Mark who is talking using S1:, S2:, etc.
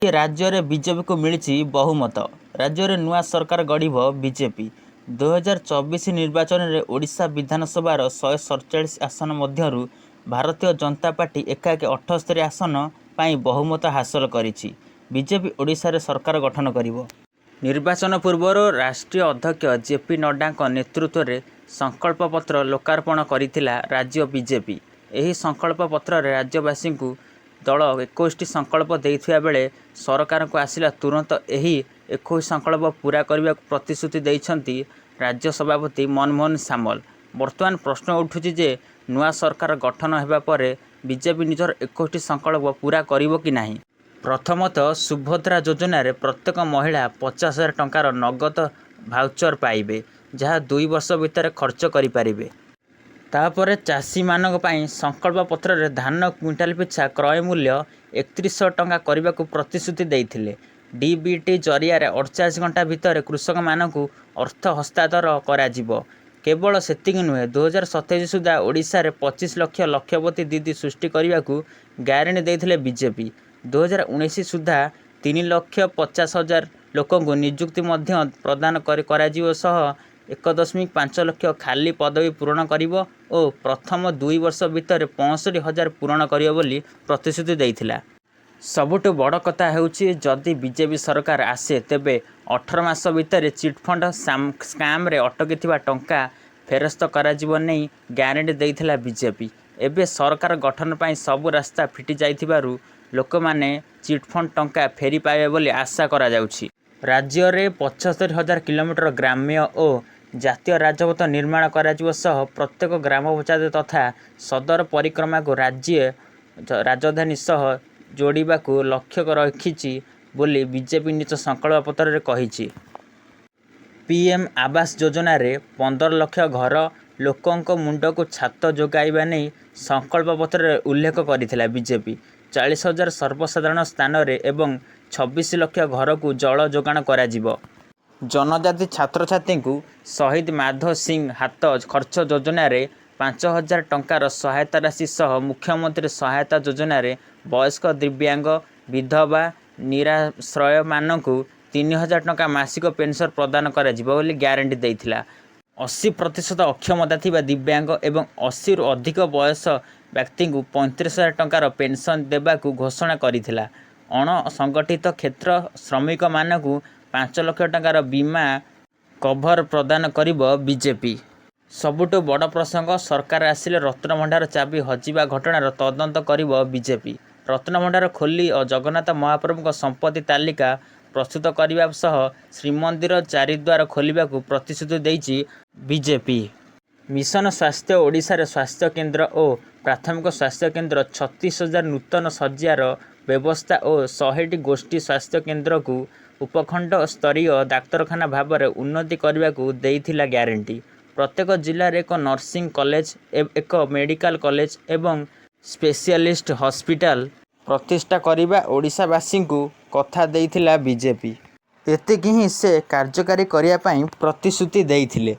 S1: राज्य में बीजेपी को मिली बहुमत। राज्य में नुआ सरकार गढ़ बीजेपी। 2024 निर्वाचन में ओडिशा विधानसभा 147 आसन मध्यरु भारतीय जनता पार्टी एकाकी 78 आसन पाई बहुमत हासिल करिछि। बीजेपी ओडिशा रे सरकार गठन करिवो। निर्वाचन पूर्व राष्ट्रीय अध्यक्ष जेपी नड्डा नेतृत्व में संकल्प पत्र लोकार्पण करिथिला राज्य बीजेपी। एही संकल्प पत्र रे राज्यवासी को दल 21 संकल्प देइथिया बेले सरकार को आसिला तुरंत एही 21 संकल्प पूरा करने प्रतिश्रुति देइछंती राज्य सभापति मनमोहन सामल। वर्तमान प्रश्न उठुछि जे नुआ सरकार गठन हेबा परे बीजेपी निजर 21 संकल्प पूरा करिवो कि नाही। प्रथमतः सुभद्रा योजना रे प्रत्येक महिला 50,000 टंकार नगद भाउचर पाइबे, जहाँ 2 वर्ष भितर खर्च करि पारिबे। तापर चाषी मानक पई संकल्प पत्र रे धान क्विंटाल पिछा क्रय मूल्य 3100 टंका करने को प्रतिश्रुति देइथिले। डीबीटी जरिया 48 घंटा भितर कृषक मानकु अर्थ हस्तांतर कराजिबो। केवल सेतिक नुहे 2027 सुधा ओडिशा रे 25 लक्ष लक्षपति दीदी सृष्टि करने को ग्यारंटी देइथिले बीजेपी। 2019 सुधा 3,50,000 लोकंकु नियुक्ति मध्य प्रदान कराजिबो सह 1.5 लक्ष खाली पदवी पूरण करिवो और प्रथम 2 वर्ष भितर 65,000 पूरण करिवो बोली प्रतिश्रुति देइथिला। सबुठु बड़ कथा हेउछि जदि बीजेपी सरकार आसे तेबे 18 मास भितर चिटफंड स्काम रे अटकी टंका फेरस्त कराजिबो नै ग्यारंटी देइथिला बीजेपी। एबे सरकार गठन पई सब रास्ता फिटी जाइथिबारु लोकमाने चिटफंड टंका फेरी पाइबे बोली आशा करा जाउछि। राज्य रे 75,000 किलोमीटर ग्राम्य और जातीय राजपथ निर्माण कराजिबो सह प्रत्येक ग्राम पंचायत तथा सदर परिक्रमा को राज्य राजधानी सह जोड़िबा को लक्ष्य रखिछि बोली बीजेपी निज संकल्प पत्र रे कहिछि। पीएम आवास योजना रे 15 लक्ष घर लोकंक मुंड को छात जोगाइबा नै संकल्प पत्र रे उल्लेख करिथिला बीजेपी। 40,000 सर्वसाधारण स्थान रे एवं 26 लक्ष घर को जल जोगाण कराजिबो। जनजाति छात्र छात्री को शहीद माधव सिंह हाथ खर्च योजना रे 5,000 टंकार सहायता राशि सह मुख्यमंत्री सहायता योजना रे वयस्क दिव्यांग विधवा निराश्रय मानकु 3,000 टंका मासिक पेंशन प्रदान कराजिबो बोली ग्यारंटी देइथिला। 80% अक्षमता थिबा दिव्यांग एवं 80 रु अधिक बयस व्यक्ति को 35,000 टंकार पेंशन देबाकू घोषणा करिथिला। अणसंगठित क्षेत्र श्रमिक मानकु 5 लक्ष टंकार बीमा कभर प्रदान करिबो बीजेपी। सबुठु बड़ प्रसंग सरकार आसिले रत्नभंडार चाबी हजिबा घटनार तदंत करिबो बीजेपी। रत्नभंडार खोली और जगन्नाथ महाप्रभु संपत्ति तालिका प्रस्तुत करने सह श्रीमंदिर चारिद्वार खोलिबाकू प्रतिश्रुति देइछि बीजेपी। मिशन स्वास्थ्य ओडिशा रे स्वास्थ्य केन्द्र और प्राथमिक स्वास्थ्य केन्द्र 36,000 नूतन शଯ୍यार व्यवस्था और 100टी गोष्ठी स्वास्थ्य केन्द्र को उपखंड स्तरीय डाक्तरखाना भाव में उन्नति करने को देइथिला ग्यारंटी। प्रत्येक जिले में एक नर्सिंग कॉलेज एक मेडिकल कॉलेज एवं स्पेशलिस्ट हॉस्पिटल प्रतिष्ठा करने ओडिशावासी को कथा देइथिला बीजेपी। एतिक ही से कार्यकारी करने प्रतिश्रुति देइथिले।